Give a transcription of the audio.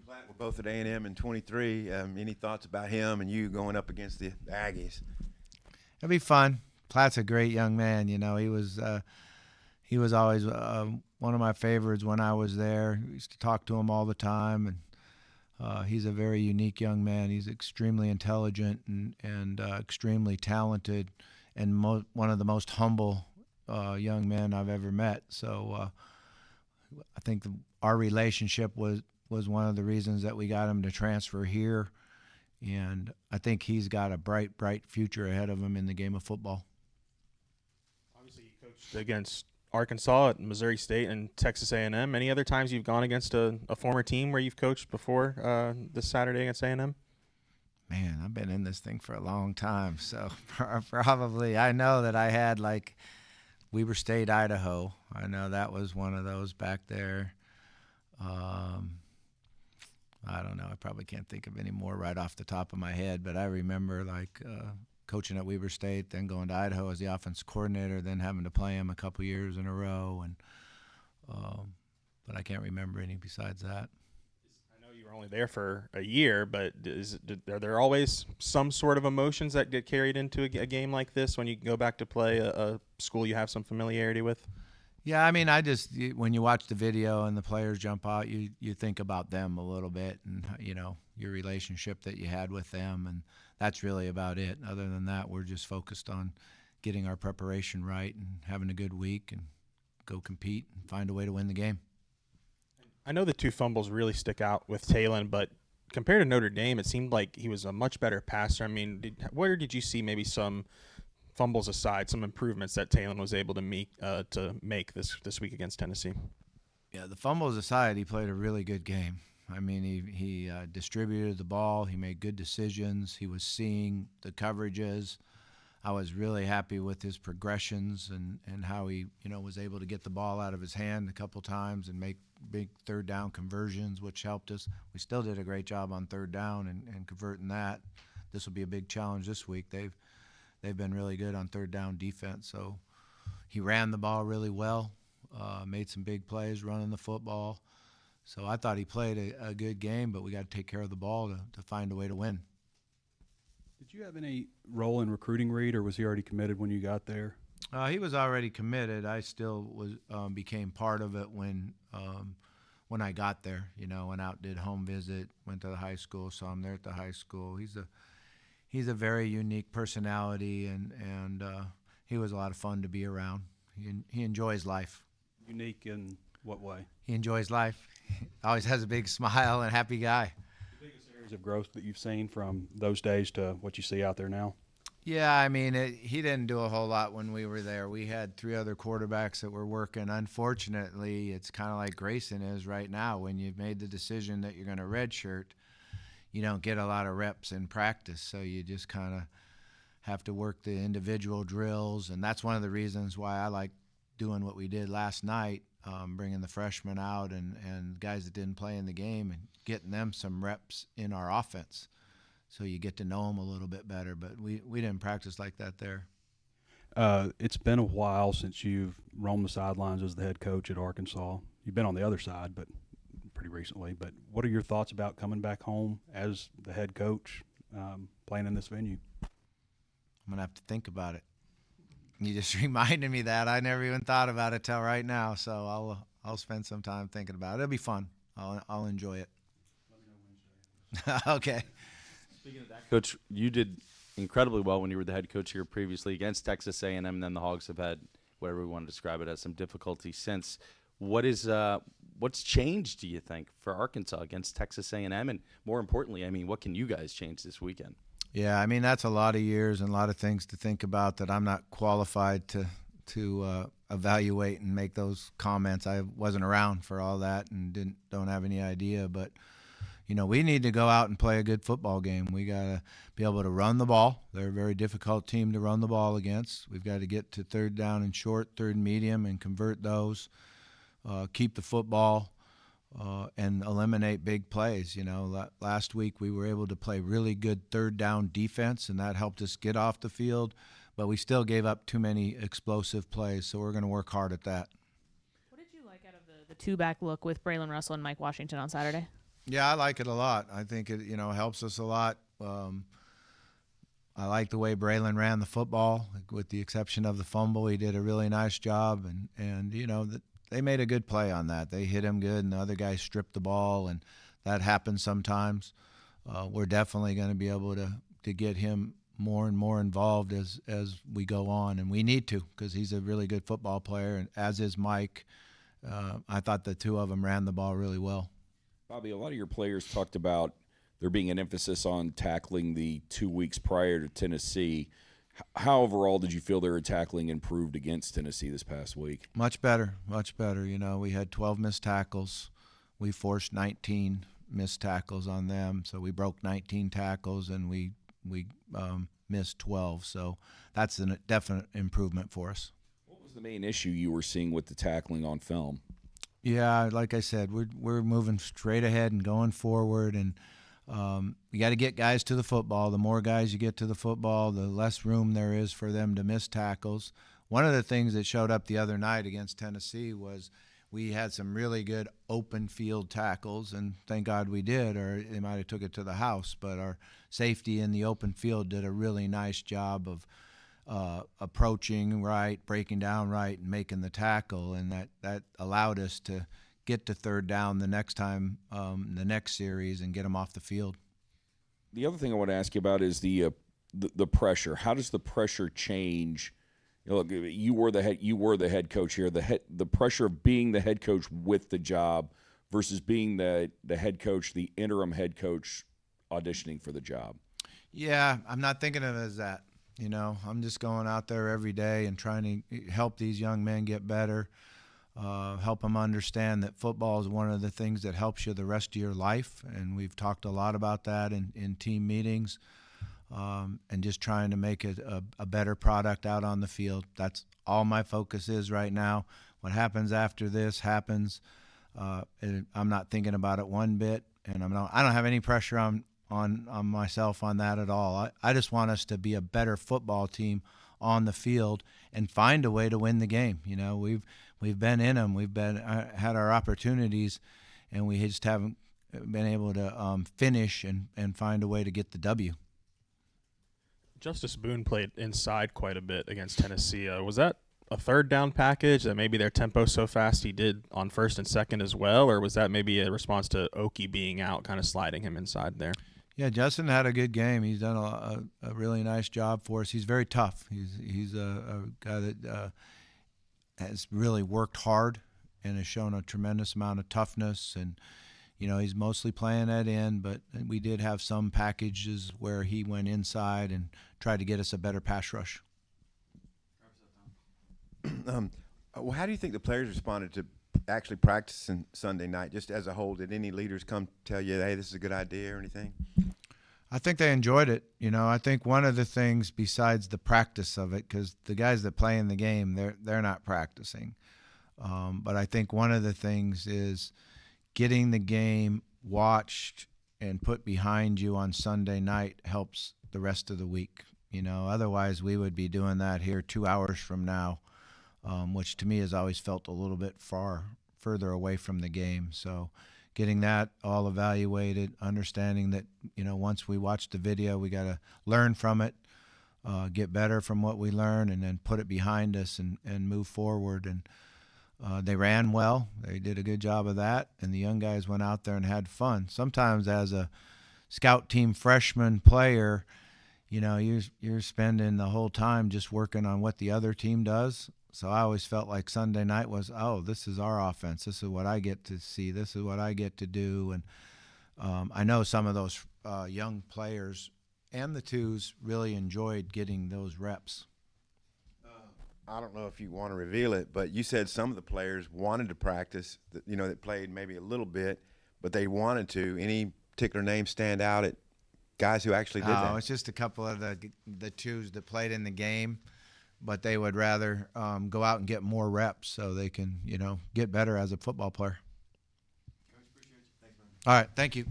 We're both at A&M in 23. Any thoughts about him and you going up against the Aggies? It'll be fun. Platt's a great young man. He was always one of my favorites when I was there. We used to talk to him all the time, and he's a very unique young man. He's extremely intelligent and extremely talented, and one of the most humble young men I've ever met. So I think our relationship was one of the reasons that we got him to transfer here, and I think he's got a bright future ahead of him in the game of football. Obviously, you coached against Arkansas at Missouri State and Texas A&M. Any other times you've gone against a former team where you've coached before this Saturday against A&M? Man, I've been in this thing for a long time, so probably I know that I had like Weber State, Idaho. I know that was one of those back there. I don't know. I probably can't think of any more right off the top of my head, but I remember coaching at Weber State, then going to Idaho as the offense coordinator, then having to play him a couple years in a row, and but I can't remember any besides that. I know you were only there for a year, but are there always some sort of emotions that get carried into a game like this when you go back to play a school you have some familiarity with? Yeah, I mean, when you watch the video and the players jump out, you think about them a little bit and, your relationship that you had with them, and that's really about it. Other than that, we're just focused on getting our preparation right and having a good week and go compete and find a way to win the game. I know the two fumbles really stick out with Talon, but compared to Notre Dame, it seemed like he was a much better passer. I mean, where did you see maybe some fumbles aside, some improvements that Talon was able to make this week against Tennessee? Yeah, the fumbles aside, he played a really good game. I mean, he distributed the ball. He made good decisions. He was seeing the coverages. I was really happy with his progressions and how he, was able to get the ball out of his hand a couple times and make big third down conversions, which helped us. We still did a great job on third down and converting that. This will be a big challenge this week. They've been really good on third down defense. So he ran the ball really well, made some big plays running the football. So I thought he played a good game, but we got to take care of the ball to find a way to win. Did you have any role in recruiting Reed, or was he already committed when you got there? He was already committed. I still became part of it when I got there. Went out, did home visit, went to the high school, saw him there at the high school. He's a very unique personality, and he was a lot of fun to be around. He enjoys life. Unique in what way? He enjoys life. Always has a big smile and happy guy. The biggest areas of growth that you've seen from those days to what you see out there now? Yeah, I mean, he didn't do a whole lot when we were there. We had 3 other quarterbacks that were working. Unfortunately, it's kind of like Grayson is right now. When you've made the decision that you're going to redshirt, you don't get a lot of reps in practice, so you just kind of have to work the individual drills, and that's one of the reasons why I like doing what we did last night, bringing the freshmen out and guys that didn't play in the game and getting them some reps in our offense, so you get to know them a little bit better. But we didn't practice like that there. It's been a while since you've roamed the sidelines as the head coach at Arkansas. You've been on the other side, but pretty recently. But what are your thoughts about coming back home as the head coach, playing in this venue? I'm going to have to think about it. You just reminded me that. I never even thought about it till right now, so I'll spend some time thinking about it. It'll be fun. I'll enjoy it. Okay. Speaking of that, Coach, you did incredibly well when you were the head coach here previously against Texas A&M, and then the Hogs have had, whatever we want to describe it as, some difficulty since. What's changed, do you think, for Arkansas against Texas A&M? And more importantly, I mean, what can you guys change this weekend? Yeah, I mean, that's a lot of years and a lot of things to think about that I'm not qualified to evaluate and make those comments. I wasn't around for all that and don't have any idea. But, we need to go out and play a good football game. We got to be able to run the ball. They're a very difficult team to run the ball against. We've got to get to third down and short, third and medium, and convert those, keep the football. And eliminate big plays. Last week we were able to play really good third down defense, and that helped us get off the field, but we still gave up too many explosive plays, so we're going to work hard at that. What did you like out of the two-back look with Braylon Russell and Mike Washington on Saturday? Yeah, I like it a lot. I think it helps us a lot. I like the way Braylon ran the football, with the exception of the fumble. He did a really nice job, and they made a good play on that. They hit him good, and the other guy stripped the ball, and that happens sometimes. We're definitely going to be able to get him more and more involved as we go on, and we need to, because he's a really good football player, and as is Mike. I thought the two of them ran the ball really well. Bobby, a lot of your players talked about there being an emphasis on tackling the 2 weeks prior to Tennessee. How overall did you feel their tackling improved against Tennessee this past week? Much better, much better. We had 12 missed tackles. We forced 19 missed tackles on them, so we broke 19 tackles, and we missed 12. So that's a definite improvement for us. What was the main issue you were seeing with the tackling on film? Yeah, like I said, we're moving straight ahead and going forward, and you got to get guys to the football. The more guys you get to the football, the less room there is for them to miss tackles. One of the things that showed up the other night against Tennessee was we had some really good open field tackles, and thank God we did, or they might have took it to the house. But our safety in the open field did a really nice job of approaching right, breaking down right, and making the tackle, and that allowed us to get to third down the next time, the next series, and get them off the field. The other thing I want to ask you about is the pressure. How does the pressure change? Look, you were the head coach here. The pressure of being the head coach with the job versus being the head coach, the interim head coach, auditioning for the job. Yeah, I'm not thinking of it as that. I'm just going out there every day and trying to help these young men get better, help them understand that football is one of the things that helps you the rest of your life. And we've talked a lot about that in team meetings, and just trying to make it a better product out on the field. That's all my focus is right now. What happens after this happens. I'm not thinking about it one bit, and I don't have any pressure on myself on that at all. I just want us to be a better football team on the field and find a way to win the game. We've been in them. We've had our opportunities, and we just haven't been able to finish and find a way to get the W. Justice Boone played inside quite a bit against Tennessee. Was that a third down package that maybe their tempo so fast he did on first and second as well, or was that maybe a response to Oki being out, kind of sliding him inside there? Yeah, Justin had a good game. He's done a really nice job for us. He's very tough. He's a guy that has really worked hard and has shown a tremendous amount of toughness. And, he's mostly playing that in, but we did have some packages where he went inside and tried to get us a better pass rush. Well, how do you think the players responded to actually practicing Sunday night, just as a whole? Did any leaders come tell you, hey, this is a good idea or anything? I think they enjoyed it. I think one of the things besides the practice of it, because the guys that play in the game, they're not practicing. But I think one of the things is getting the game watched and put behind you on Sunday night helps the rest of the week. Otherwise we would be doing that here 2 hours from now, which to me has always felt a little bit further away from the game. So getting that all evaluated, understanding that, once we watch the video, we got to learn from it, get better from what we learn, and then put it behind us and move forward. And they ran well. They did a good job of that, and the young guys went out there and had fun. Sometimes as a scout team freshman player, you're spending the whole time just working on what the other team does. So I always felt like Sunday night was, this is our offense. This is what I get to see. This is what I get to do. And I know some of those young players and the twos really enjoyed getting those reps. I don't know if you want to reveal it, but you said some of the players wanted to practice, that played maybe a little bit, but they wanted to. Any particular names stand out at guys who actually did that? It's just a couple of the twos that played in the game, but they would rather go out and get more reps so they can, get better as a football player. All right, thank you.